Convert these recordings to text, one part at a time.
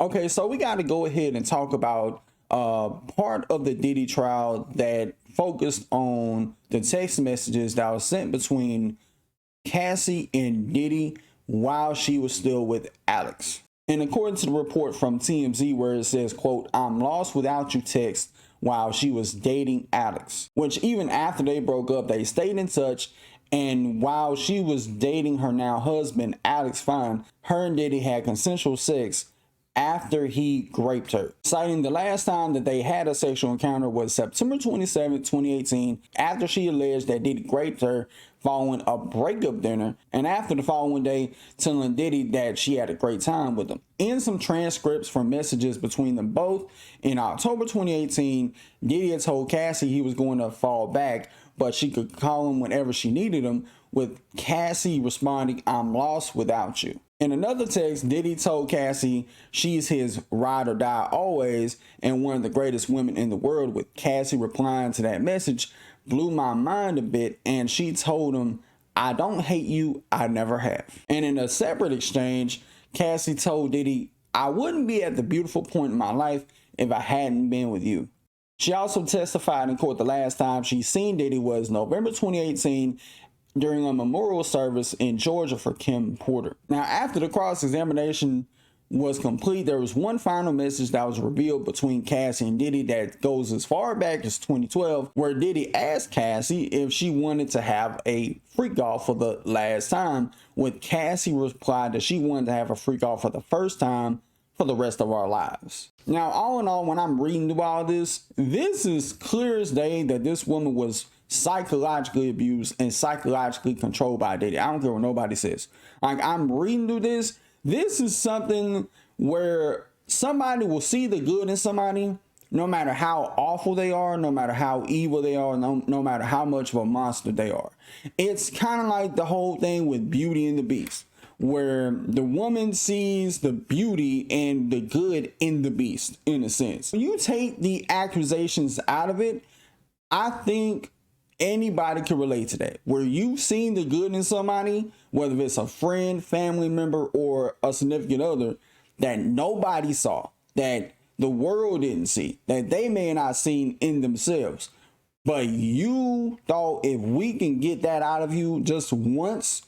Okay, so we got to go ahead and talk about part of the Diddy trial that focused on the text messages that was sent between Cassie and Diddy while she was still with Alex. And according to the report from TMZ, where it says, quote, "I'm lost without you" text while she was dating Alex, which even after they broke up, they stayed in touch. And while she was dating her now husband, Alex Fine, her and Diddy had consensual sex after he raped her, citing the last time that they had a sexual encounter was September 27, 2018, after she alleged that Diddy raped her following a breakup dinner, and after the following day telling Diddy that she had a great time with him. In some transcripts from messages between them both in October 2018, Diddy had told Cassie he was going to fall back, but she could call him whenever she needed him, with Cassie responding, "I'm lost without you." In another text, Diddy told Cassie she's his ride or die always and one of the greatest women in the world, with Cassie replying to that message blew my mind a bit, and she told him, "I don't hate you, I never have." And in a separate exchange, Cassie told Diddy, "I wouldn't be at the beautiful point in my life if I hadn't been with you." She also testified in court the last time she seen Diddy was November 2018 during a memorial service in Georgia for Kim Porter. Now, after the cross-examination was complete, there was one final message that was revealed between Cassie and Diddy that goes as far back as 2012, where Diddy asked Cassie if she wanted to have a freak off for the last time, with Cassie replied that she wanted to have a freak off for the first time for the rest of our lives. Now, all in all, when I'm reading through all this is clear as day that this woman was psychologically abused and psychologically controlled by Diddy. I don't care what nobody says. Like, I'm reading through this. This is something where somebody will see the good in somebody, no matter how awful they are, no matter how evil they are, no matter how much of a monster they are. It's kind of like the whole thing with Beauty and the Beast, where the woman sees the beauty and the good in the beast, in a sense. When you take the accusations out of it, I think anybody can relate to that. Where you've seen the good in somebody, whether it's a friend, family member, or a significant other, that nobody saw, that the world didn't see, that they may not seen in themselves. But you thought, if we can get that out of you just once,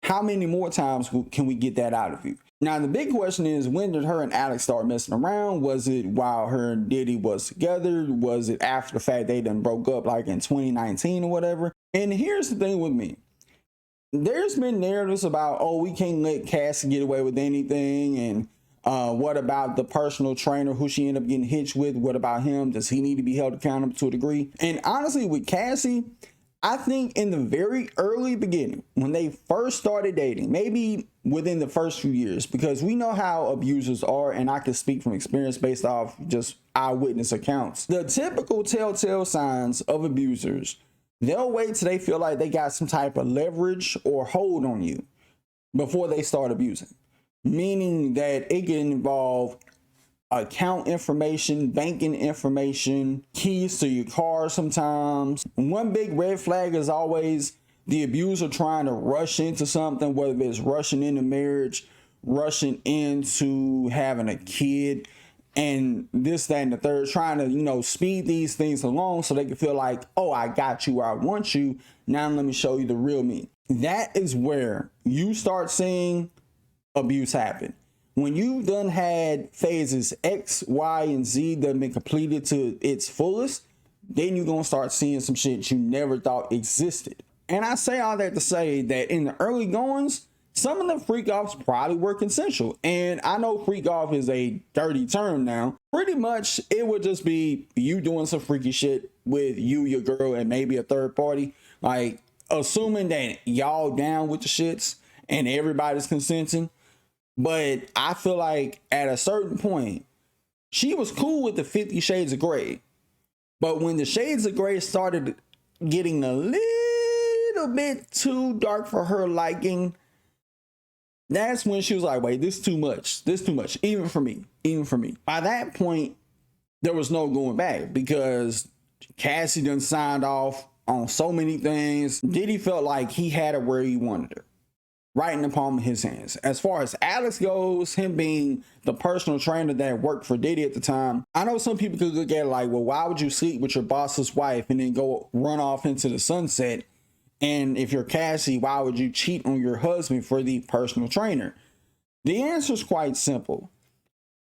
how many more times can we get that out of you? Now, the big question is, when did her and Alex start messing around? Was it while her and Diddy was together? Was it after the fact they done broke up, like in 2019 or whatever? And here's the thing with me. There's been narratives about, oh, we can't let Cassie get away with anything. And what about the personal trainer who she ended up getting hitched with? What about him? Does he need to be held accountable to a degree? And honestly, with Cassie, I think in the very early beginning, when they first started dating, maybe within the first few years, because we know how abusers are, and I can speak from experience based off just eyewitness accounts. The typical telltale signs of abusers, they'll wait till they feel like they got some type of leverage or hold on you before they start abusing. Meaning that it can involve account information, banking information, keys to your car sometimes. One big red flag is always the abuser trying to rush into something, whether it's rushing into marriage, rushing into having a kid, and this, that, and the third, trying to, speed these things along so they can feel like, oh, I got you where I want you. Now let me show you the real me. That is where you start seeing abuse happen. When you've done had phases X, Y, and Z that have been completed to its fullest, then you're going to start seeing some shit you never thought existed. And I say all that to say that in the early goings, some of the freak offs probably were consensual. And I know freak off is a dirty term now. Pretty much it would just be you doing some freaky shit with you, your girl, and maybe a third party. Like, assuming that y'all down with the shits and everybody's consenting. But I feel like at a certain point, she was cool with the 50 Shades of Grey. But when the Shades of Grey started getting a little bit too dark for her liking, that's when she was like, wait, this is too much. This is too much. Even for me. By that point, there was no going back, because Cassie done signed off on so many things. Diddy felt like he had her where he wanted her. right in the palm of his hands. As far as Alex goes, him being the personal trainer that worked for Diddy at the time, I know some people could look at it like, well, why would you sleep with your boss's wife and then go run off into the sunset? And if you're Cassie, why would you cheat on your husband for the personal trainer? The answer is quite simple.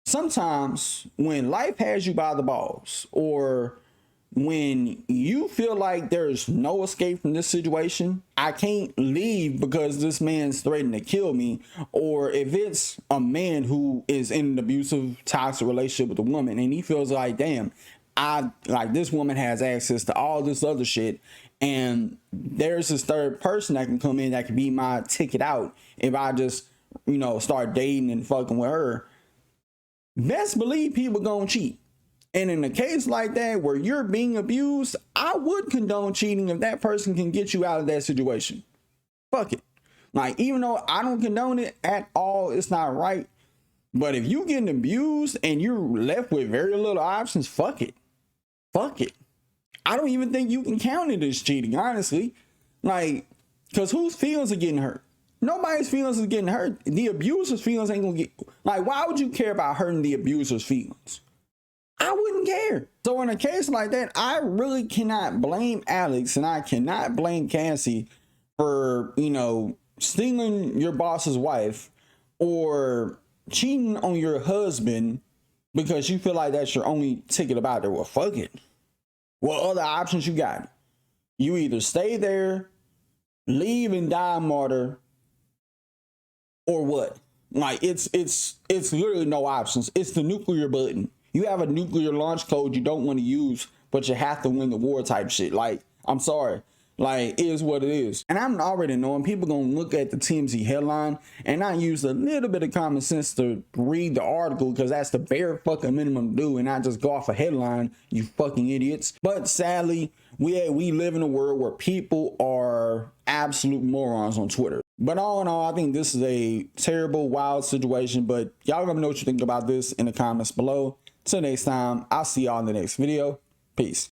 Sometimes when life has you by the balls, or when you feel like there's no escape from this situation, I can't leave because this man's threatening to kill me, or if it's a man who is in an abusive, toxic relationship with a woman and he feels like, damn, this woman has access to all this other shit, and there's this third person that can come in that can be my ticket out if I just, start dating and fucking with her. Best believe people gonna cheat. And in a case like that where you're being abused, I would condone cheating if that person can get you out of that situation. Fuck it. Like, even though I don't condone it at all, it's not right. But if you getting abused and you're left with very little options, fuck it. Fuck it. I don't even think you can count it as cheating, honestly. Like, because whose feelings are getting hurt? Nobody's feelings is getting hurt. The abuser's feelings ain't gonna get... Like, why would you care about hurting the abuser's feelings? I wouldn't care. So in a case like that, I really cannot blame Alex and I cannot blame Cassie for, stealing your boss's wife or cheating on your husband because you feel like that's your only ticket about there. Well, fuck it. What other options you got? You either stay there, leave and die a martyr, or what? Like, it's literally no options. It's the nuclear button. You have a nuclear launch code you don't want to use, but you have to win the war type shit. Like, I'm sorry. Like, it is what it is. And I'm already knowing people gonna look at the TMZ headline and not use a little bit of common sense to read the article, because that's the bare fucking minimum to do, and not just go off a headline, you fucking idiots. But sadly, we live in a world where people are absolute morons on Twitter. But all in all, I think this is a terrible, wild situation. But y'all let me know what you think about this in the comments below. Till next time, I'll see y'all in the next video. Peace.